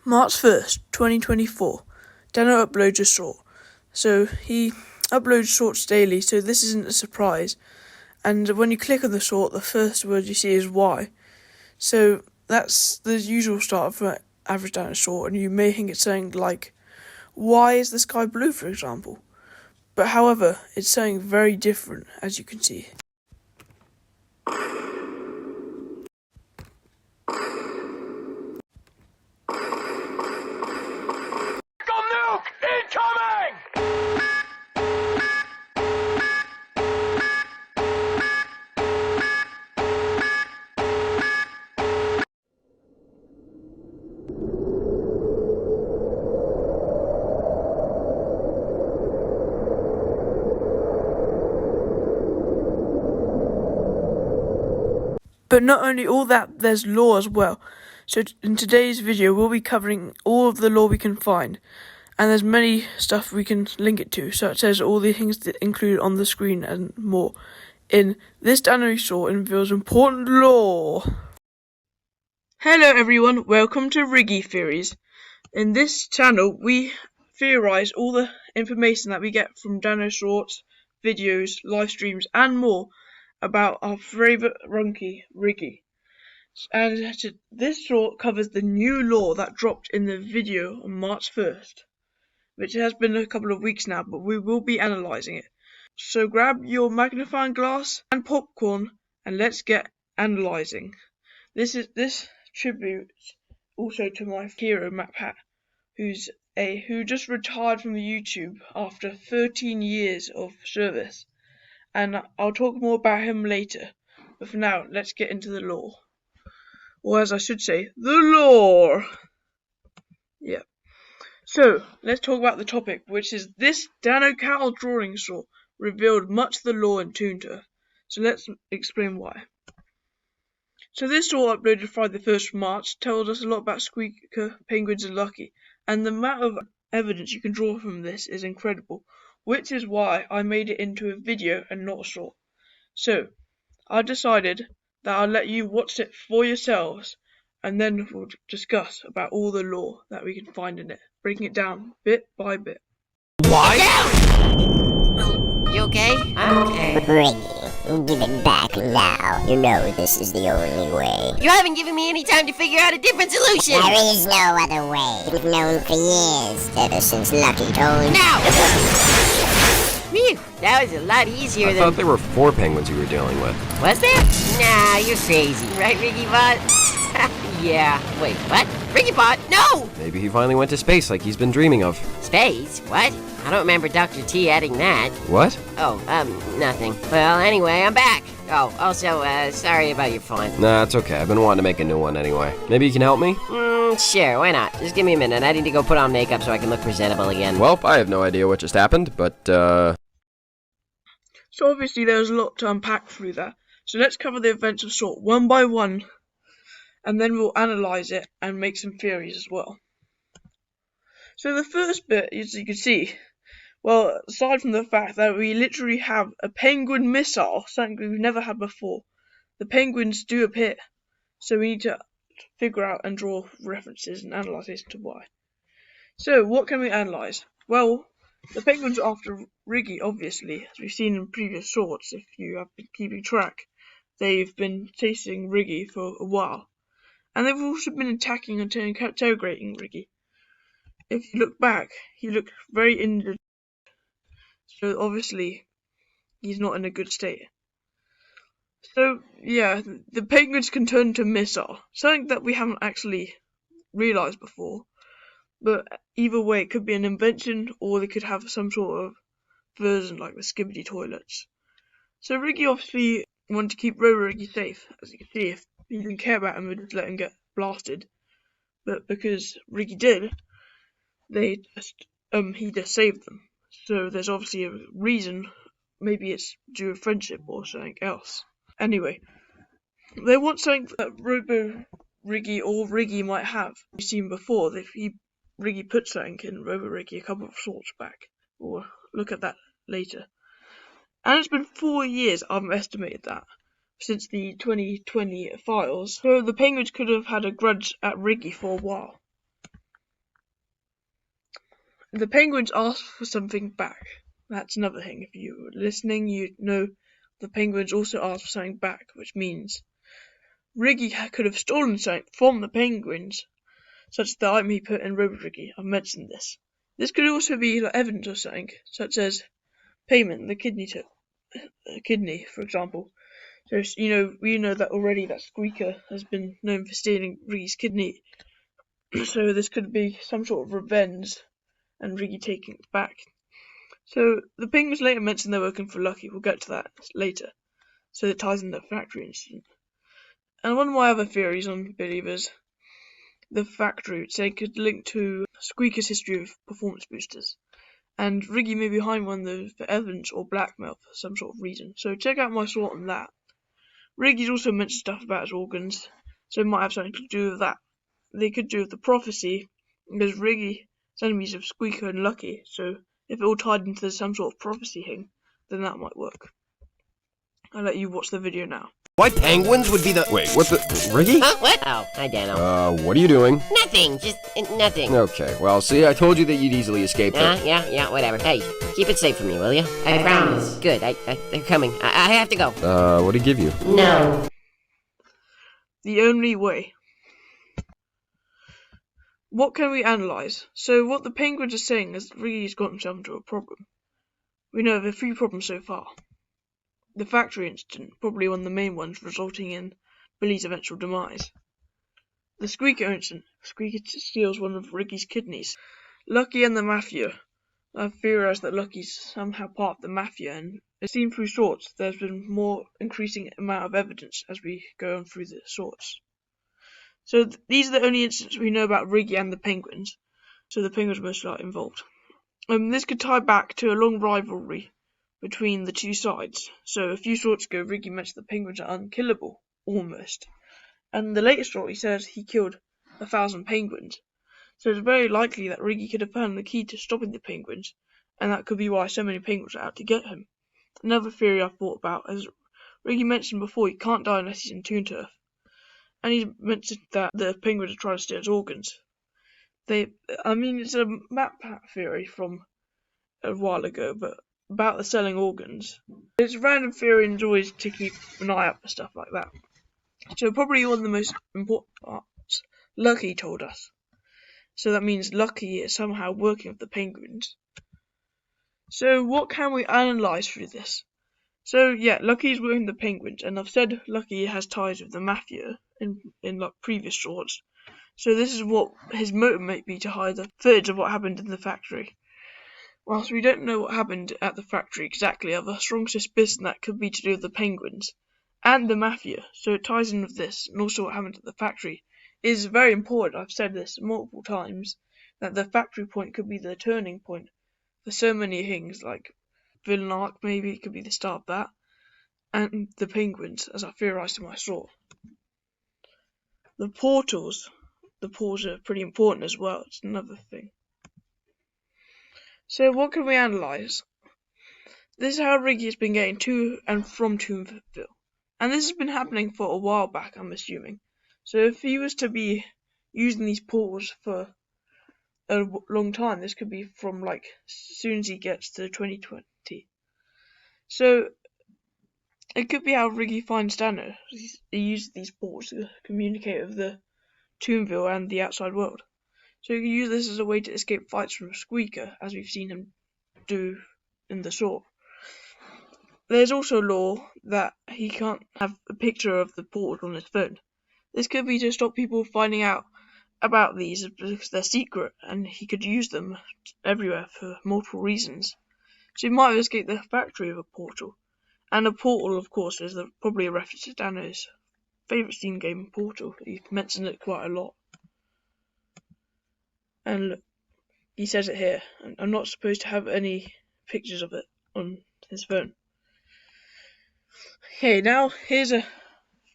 March 1st, 2024, Danno uploads a short. So he uploads shorts daily, so this isn't a surprise. And when you click on the short, the first word you see is why. So that's the usual start of an average Danno short, and you may think it's something like, why is the sky blue, for example? But however, it's something very different, as you can see. But not only all that, there's lore as well. So in today's video, we'll be covering all of the lore we can find. And there's many stuff we can link it to, such as all the things that included on the screen and more. In this Danno short reveals important lore. Hello everyone, welcome to Riggy Theories. In this channel, we theorise all the information that we get from Danno shorts, videos, live streams and more about our favourite monkey, Riggy. And this short covers the new lore that dropped in the video on March 1st, which has been a couple of weeks now, but we will be analysing it. So grab your magnifying glass and popcorn and let's get analysing. This tribute also to my hero MatPat, who just retired from the YouTube after 13 years of service. And I'll talk more about him later. But for now, let's get into the lore. Or as I should say, the lore! Yeah. So, let's talk about the topic, which is this Danno cattle drawing short revealed much of the lore in Toon Turf. So let's explain why. So this short uploaded Friday the 1st of March tells us a lot about Squeaker, penguins and Lucky. And the amount of evidence you can draw from this is incredible. Which is why I made it into a video and not a short. So, I decided that I'll let you watch it for yourselves, and then we'll discuss about all the lore that we can find in it, breaking it down bit by bit. Why? You okay? I'm okay. Riggy, give it back now. You know this is the only way. You haven't given me any time to figure out a different solution. There is no other way. We've known for years, ever since Lucky told. Now! Phew, that was a lot easier than... I thought there were 4 penguins you were dealing with. Was there? Nah, you're crazy. Right, Riggy Bot? Yeah. Wait, what? Riggy Bot? No! Maybe he finally went to space like he's been dreaming of. Space? What? I don't remember Dr. T adding that. What? Oh, nothing. Well, anyway, I'm back. Oh, also, sorry about your fun. Nah, it's okay. I've been wanting to make a new one anyway. Maybe you can help me? Sure, why not? Just give me a minute. I need to go put on makeup so I can look presentable again. Well, I have no idea what just happened, but, So obviously there's a lot to unpack through that. So let's cover the events of short one by one, and then we'll analyse it and make some theories as well. So the first bit, as you can see, well, aside from the fact that we literally have a penguin missile, something we've never had before, the penguins do appear. So we need to figure out and draw references and analyse as to why. So what can we analyse? Well, the penguins are after Riggy, obviously, as we've seen in previous shorts. If you have been keeping track, they've been chasing Riggy for a while. And they've also been attacking and interrogating Riggy. If you look back, he looked very injured. So obviously, he's not in a good state. So, yeah, the penguins can turn to missile. Something that we haven't actually realised before. But either way, it could be an invention, or they could have some sort of version like the Skibbity toilets. So Riggy obviously wanted to keep Riggy safe. As you can see, if he didn't care about him, we'd just let him get blasted. But because Riggy did, he just saved them. So there's obviously a reason. Maybe it's due to friendship or something else. Anyway, they want something that Riggy or Riggy might have. We've seen before that Riggy put something in Riggy a couple of shorts back. We'll look at that later. And it's been 4 years, I've estimated that, since the 2020 files. So the penguins could have had a grudge at Riggy for a while. the penguins asked for something back. That's another thing. If you were listening, you'd know the penguins also asked for something back, which means Riggy could have stolen something from the penguins, such as the item he put in Riggy. I've mentioned this. This could also be like evidence of something, such as payment, the kidney, for example. So, we know that already that Squeaker has been known for stealing Riggy's kidney. So this could be some sort of revenge and Riggy taking it back. So the penguins later mentioned they're working for Lucky. We'll get to that later. So it ties in the factory incident. And one of my other theories on Believers, the factory, which they could link to Squeaker's history of performance boosters. And Riggy may be behind one of those for evidence or blackmail for some sort of reason. So check out my thought on that. Riggy's also mentioned stuff about his organs, so it might have something to do with that. They could do with the prophecy, because Riggy is enemies of Squeaker and Lucky, so if it all tied into some sort of prophecy thing, then that might work. I'll let you watch the video now. Why penguins would be the— Wait, what the— Riggy? Huh? What? Oh, hi, Danno. What are you doing? Nothing. Just nothing. Okay, well, see, I told you that you'd easily escape it. Yeah, whatever. Hey, keep it safe for me, will you? I promise. Good. They're coming. I have to go. What'd he give you? No. The only way. What can we analyse? So what the penguins are saying is Riggy's got himself into a problem. We know of a few problems so far. The factory incident, probably one of the main ones, resulting in Billy's eventual demise. The Squeaker incident, Squeaker steals one of Riggy's kidneys. Lucky and the Mafia. I've theorised that Lucky's somehow part of the Mafia, and as seen through sorts, there's been more increasing amount of evidence as we go on through the sorts. So these are the only incidents we know about Riggy and the penguins, so the penguins are most likely involved. This could tie back to a long rivalry between the two sides. So a few sorts ago, Riggy mentioned the penguins are unkillable, almost. And the latest story says he killed 1,000 penguins. So it's very likely that Riggy could have found the key to stopping the penguins, and that could be why so many penguins are out to get him. Another theory I've thought about, as Riggy mentioned before, he can't die unless he's in Toon Turf. And he mentioned that the penguins are trying to steal his organs. It's a MatPat theory from a while ago, but about the selling organs. It's a random theory and it's always to keep an eye out for stuff like that. So probably one of the most important parts, Lucky told us. So that means Lucky is somehow working with the penguins. So what can we analyse through this? So yeah, Lucky is working with the penguins, and I've said Lucky has ties with the Mafia in like previous shorts. So this is what his motive might be, to hide the footage of what happened in the factory. Whilst we don't know what happened at the factory exactly, I have a strong suspicion that could be to do with the penguins and the Mafia, so it ties in with this, and also what happened at the factory is very important. I've said this multiple times, that the factory point could be the turning point for so many things, like villain arc, maybe it could be the start of that, and the penguins, as I theorised in my thought. The portals are pretty important as well, it's another thing. So what can we analyse? This is how Riggy has been getting to and from Toonville. And this has been happening for a while back, I'm assuming. So if he was to be using these portals for a long time, this could be from like as soon as he gets to 2020. So it could be how Riggy finds Danno. He uses these portals to communicate with the Toonville and the outside world. So you can use this as a way to escape fights from Squeaker, as we've seen him do in the sort. There's also law that he can't have a picture of the portal on his phone. This could be to stop people finding out about these because they're secret, and he could use them everywhere for multiple reasons. So he might have escaped the factory with a portal. And a portal, of course, is probably a reference to Danno's favourite Steam game, Portal. He mentioned it quite a lot. And look, he says it here. I'm not supposed to have any pictures of it on his phone. Okay, now here's a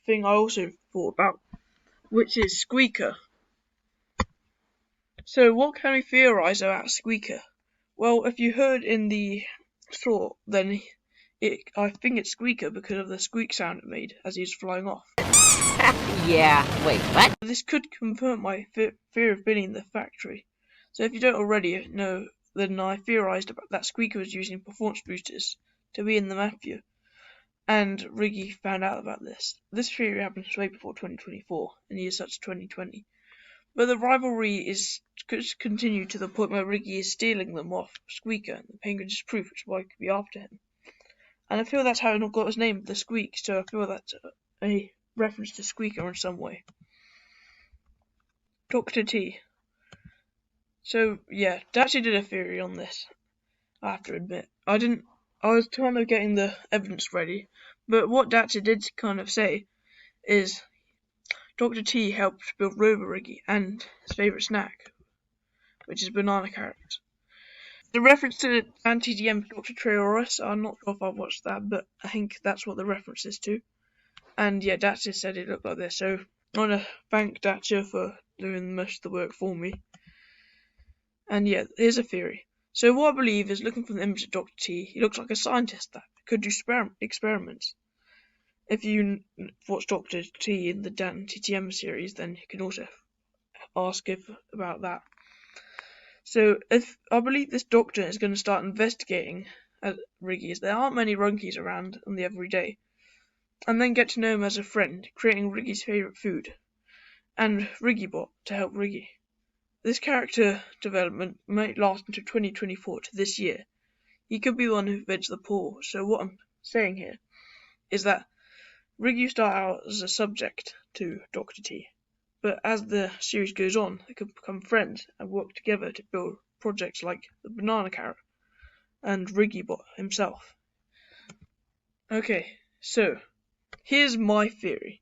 thing I also thought about, which is Squeaker. So what can we theorise about Squeaker? Well, if you heard in the short, then I think it's Squeaker because of the squeak sound it made as he was flying off. Yeah, wait, what? This could confirm my fear of Billy in the factory. So if you don't already know then I theorised about that Squeaker was using performance boosters to be in the mafia, and Riggy found out about this. This theory happened way before 2024, and years such as 2020. But the rivalry is continued to the point where Riggy is stealing them off Squeaker, and the Penguins is proof which is why he could be after him. And I feel that's how it got his name, the Squeak, so I feel that's a reference to Squeaker in some way. Dr. T. So, yeah, Dachi did a theory on this, I have to admit. I was kind of getting the evidence ready, but what Dachi did kind of say is Dr. T helped build Rover Riggy and his favourite snack, which is banana carrots. The reference to anti-DM Dr. Treoris, I'm not sure if I've watched that, but I think that's what the reference is to. And yeah, Dachi said it looked like this, so I want to thank Dachi for doing most of the work for me. And yeah, here's a theory. So what I believe is, looking from the image of Dr. T, he looks like a scientist that could do experiments. If you watch Dr. T in the Dan TTM series, then you can also ask about that. So I believe this doctor is going to start investigating Riggy, as there aren't many runkies around on the everyday, and then get to know him as a friend, creating Riggy's favourite food, and Riggybot to help Riggy. This character development might last until 2024 to this year. He could be the one who vents the poor, so what I'm saying here is that Riggy start out as a subject to Dr. T, but as the series goes on, they could become friends and work together to build projects like the Banana Carrot and Riggybot himself. Okay, so here's my theory.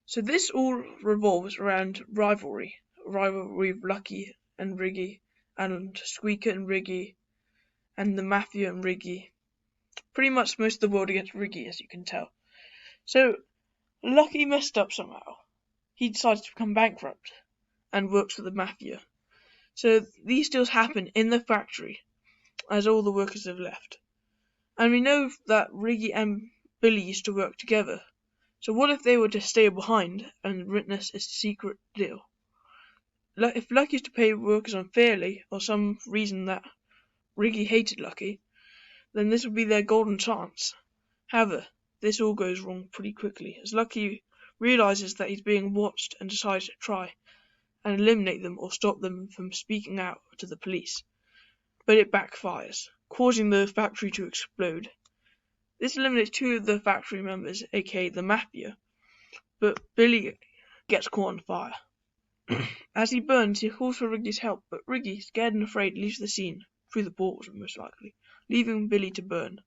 So this all revolves around rivalry with Lucky and Riggy, and Squeaker and Riggy, and the Mafia and Riggy. Pretty much most of the world against Riggy, as you can tell. So Lucky messed up somehow. He decides to become bankrupt and works for the Mafia. So these deals happen in the factory, as all the workers have left. And we know that Riggy and Billy used to work together. So what if they were to stay behind and witness a secret deal? If Lucky used to pay workers unfairly, or some reason that Riggy hated Lucky, then this would be their golden chance. However, this all goes wrong pretty quickly, as Lucky realises that he's being watched and decides to try and eliminate them or stop them from speaking out to the police. But it backfires, causing the factory to explode. This eliminates two of the factory members, aka the Mafia, but Billy gets caught on fire. As he burns, he calls for Riggy's help, but Riggy, scared and afraid, leaves the scene, through the portals most likely, leaving Billy to burn.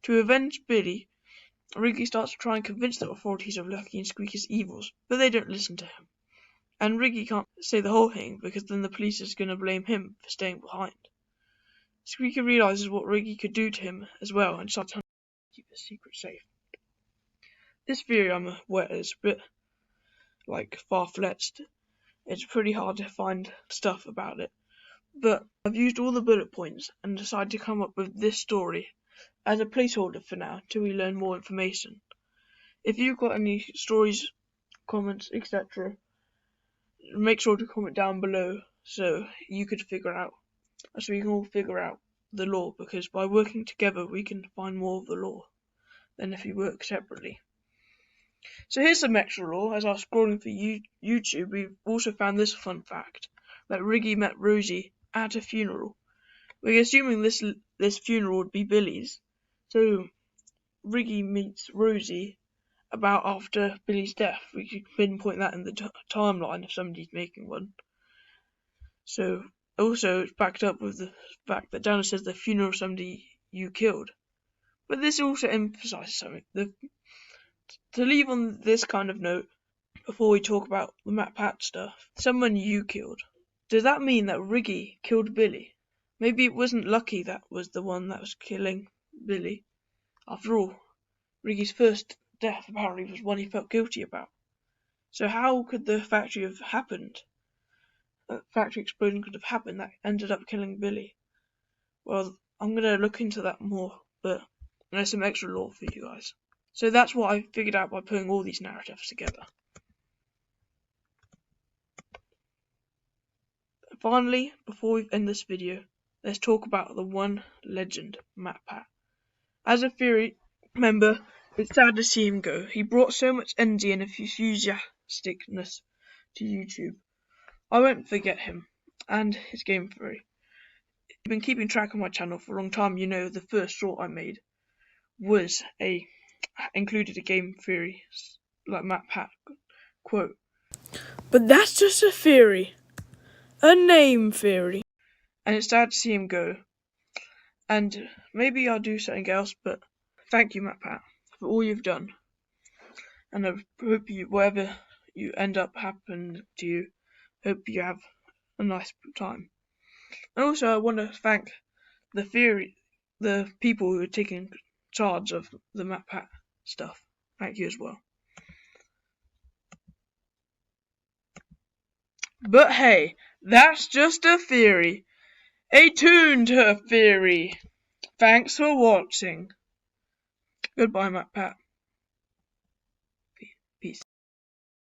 To avenge Billy, Riggy starts to try and convince the authorities of Lucky and Squeaky's evils, but they don't listen to him. And Riggy can't say the whole thing, because then the police is going to blame him for staying behind. Squeaky realises what Riggy could do to him as well, and starts to keep his secret safe. This theory, I'm aware, is a bit far-fetched. It's pretty hard to find stuff about it, but I've used all the bullet points and decided to come up with this story as a placeholder for now till we learn more information. If you've got any stories, comments, etc., make sure to comment down below so we can all figure out the lore, because by working together we can find more of the lore than if we work separately. So here's some extra lore. As I was scrolling for YouTube, we've also found this fun fact, that Riggy met Rosie at a funeral. We're assuming this funeral would be Billy's, so Riggy meets Rosie about after Billy's death. We could pinpoint that in the timeline if somebody's making one. So also it's backed up with the fact that Danno says the funeral of somebody you killed. But this also emphasises something. To leave on this kind of note, before we talk about the MatPat stuff, someone you killed. Does that mean that Riggy killed Billy? Maybe it wasn't Lucky that was the one that was killing Billy. After all, Riggy's first death apparently was one he felt guilty about. So how could the factory have happened? A factory explosion could have happened that ended up killing Billy. Well, I'm going to look into that more, but there's some extra lore for you guys. So that's what I figured out by putting all these narratives together. Finally, before we end this video, let's talk about the one legend, MatPat. As a Theory member, it's sad to see him go. He brought so much energy and enthusiasticness to YouTube. I won't forget him and his game theory. If you've been keeping track of my channel for a long time, you know the first short I made included a game theory like MatPat quote. But that's just a theory. A name theory. And it's sad to see him go. And maybe I'll do something else, but thank you, MatPat, for all you've done. And I hope whatever you end up happening to you, hope you have a nice time. And also I want to thank the people who are taking charge of the MatPat stuff. Thank you as well. But hey, that's just a theory. A Toon Turf theory. Thanks for watching. Goodbye, MatPat.